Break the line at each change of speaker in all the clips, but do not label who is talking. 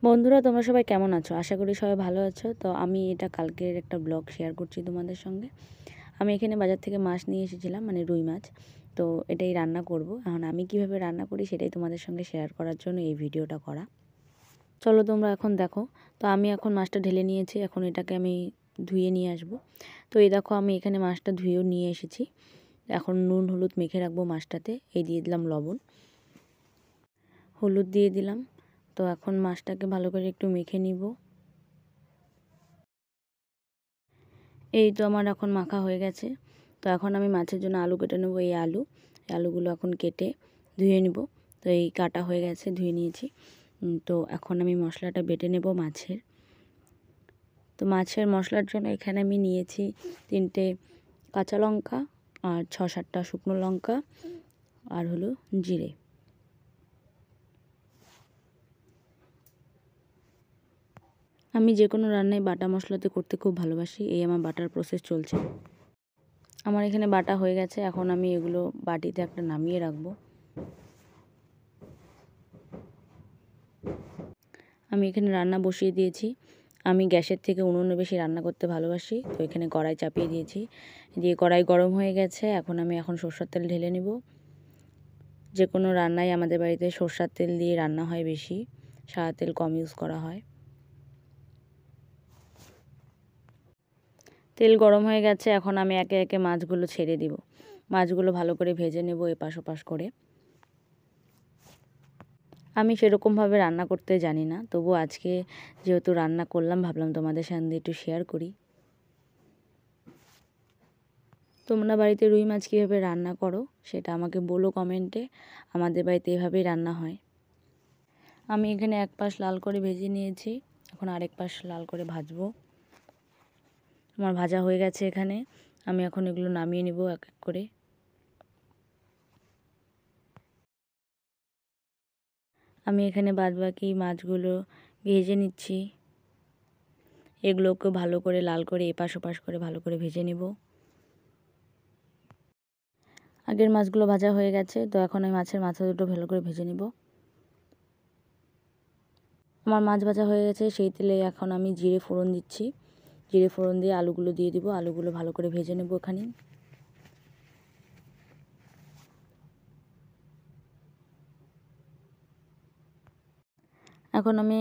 বন্ধুরা, তোমরা সবাই কেমন আছো? আশা করি সবাই ভালো আছো। তো আমি এটা কালকের একটা ব্লগ শেয়ার করছি তোমাদের সঙ্গে। আমি এখানে বাজার থেকে মাছ নিয়ে এসেছিলাম, মানে রুই মাছ। তো এটাই রান্না করব। এখন আমি কিভাবে রান্না করি সেটাই তোমাদের সঙ্গে শেয়ার করার জন্য এই ভিডিওটা করা। চলো তোমরা এখন দেখো। তো আমি এখন মাছটা ঢেলে নিয়েছি, এখন এটাকে আমি ধুয়ে নিয়ে আসব। তো এই দেখো, আমি এখানে মাছটা ধুয়েও নিয়ে এসেছি। এখন নুন হলুদ মেখে রাখবো মাছটাতে। এই দিয়ে দিলাম লবণ, হলুদ দিয়ে দিলাম। তো এখন মাছটাকে ভালো করে একটু মেখে নিব। এই তো আমার এখন মাখা হয়ে গেছে। তো এখন আমি মাছের জন্য আলু কেটে নেবো। এই আলুগুলো এখন কেটে ধুয়ে নিব। তো এই কাটা হয়ে গেছে, ধুয়ে নিয়েছি। তো এখন আমি মশলাটা বেটে নেব মাছের। তো মাছের মশলার জন্য এখানে আমি নিয়েছি 3টে কাঁচা লঙ্কা আর 6-7টা শুকনো লঙ্কা আর হলো জিরে। আমি যে কোনো রান্নায় বাটা মশলাতে করতে খুব ভালোবাসি। এই আমার বাটার প্রসেস চলছে। আমার এখানে বাটা হয়ে গেছে। এখন আমি এগুলো বাটিতে একটা নামিয়ে রাখবো। আমি এখানে রান্না বসিয়ে দিয়েছি। আমি গ্যাসের থেকে উনুনে বেশি রান্না করতে ভালোবাসি। তো এখানে কড়াই চাপিয়ে দিয়েছি, দিয়ে কড়াই গরম হয়ে গেছে। এখন সরষের তেল ঢেলে নেব। যে কোনো রান্নায় আমাদের বাড়িতে সরষের তেল দিয়ে রান্না হয় বেশি, সাদা তেল কম ইউজ করা হয়। তেল গরম হয়ে গেছে। এখন আমি একে একে মাছগুলো ছেড়ে দিব। মাছগুলো ভালো করে ভেজে নেব এপাশ ওপাশ করে। আমি সেরকমভাবে রান্না করতে জানি না, তবু আজকে যেহেতু রান্না করলাম ভাবলাম তোমাদের সঙ্গে একটু শেয়ার করি। তোমরা বাড়িতে রুই মাছ কীভাবে রান্না করো সেটা আমাকে বলো কমেন্টে। আমাদের বাড়িতে এভাবেই রান্না হয়। আমি এখানে এক পাশ লাল করে ভেজে নিয়েছি, এখন আরেক পাশ লাল করে ভাজবো। আমার ভাজা হয়ে গেছে। এখানে আমি এখন এগুলো নামিয়ে নিব এক এক করে। আমি এখানে বাদবাকি মাছগুলো ভেজে নিচ্ছি। এগুলোকে ভালো করে লাল করে এপাশ ওপাশ করে ভালো করে ভেজে নেব। আগের মাছগুলো ভাজা হয়ে গেছে। তো এখন আমি মাছের মাথা দুটো ভালো করে ভেজে নেব। আমার মাছ ভাজা হয়ে গেছে। সেই তেলে এখন আমি জিরে ফোড়ন দিচ্ছি। জিরে ফোড়ন দিয়ে আলুগুলো দিয়ে দিব। আলুগুলো ভালো করে ভেজে নেব এখানে। এখন আমি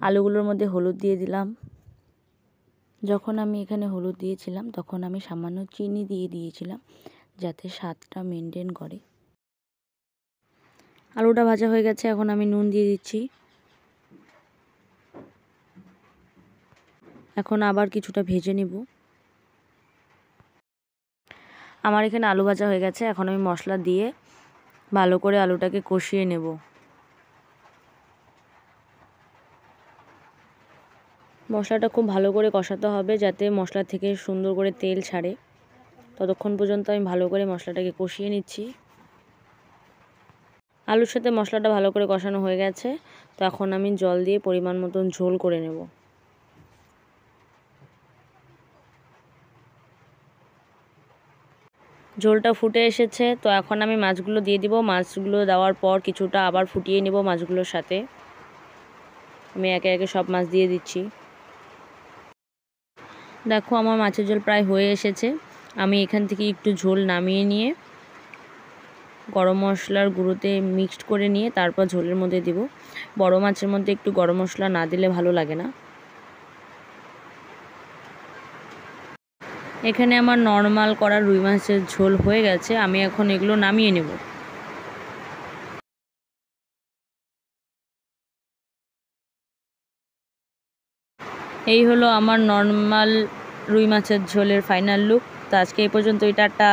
আলুগুলোর মধ্যে হলুদ দিয়ে দিলাম। যখন আমি এখানে হলুদ দিয়েছিলাম তখন আমি সামান্য চিনি দিয়ে দিয়েছিলাম, যাতে স্বাদটা মেনটেন করে। আলুটা ভাজা হয়ে গেছে। এখন আমি নুন দিয়ে দিচ্ছি। এখন আবার কিছুটা ভেজে নেব। আমার এখানে আলু ভাজা হয়ে গেছে। এখন আমি মশলা দিয়ে ভালো করে আলুটাকে কষিয়ে নেব। মশলাটা খুব ভালো করে কষাতে হবে, যাতে মশলা থেকে সুন্দর করে তেল ছাড়ে। ততক্ষণ পর্যন্ত আমি ভালো করে মশলাটাকে কষিয়ে নিচ্ছি। আলুর সাথে মশলাটা ভালো করে কষানো হয়ে গেছে। তো এখন আমি জল দিয়ে পরিমাণ মতন ঝোল করে নেব। ঝোলটা ফুটে এসেছে। তো এখন আমি মাছগুলো দিয়ে দিব। মাছগুলো দেওয়ার পর কিছুটা আবার ফুটিয়ে নেব মাছগুলোর সাথে। আমি একে একে সব মাছ দিয়ে দিচ্ছি। দেখো, আমার মাছের ঝোল প্রায় হয়ে এসেছে। আমি এখান থেকে একটু ঝোল নামিয়ে নিয়ে গরম মশলার গুঁড়োতে মিক্সড করে নিয়ে তারপর ঝোলের মধ্যে দিব। বড় মাছের মধ্যে একটু গরম মশলা না দিলে ভালো লাগে না। এখানে আমার নর্মাল করা রুই মাছের ঝোল হয়ে গেছে। আমি এখন এগুলো নামিয়ে নেব। এই হলো আমার নর্মাল রুই মাছের ঝোলের ফাইনাল লুক। তো আজকে এই পর্যন্তই, টাটা।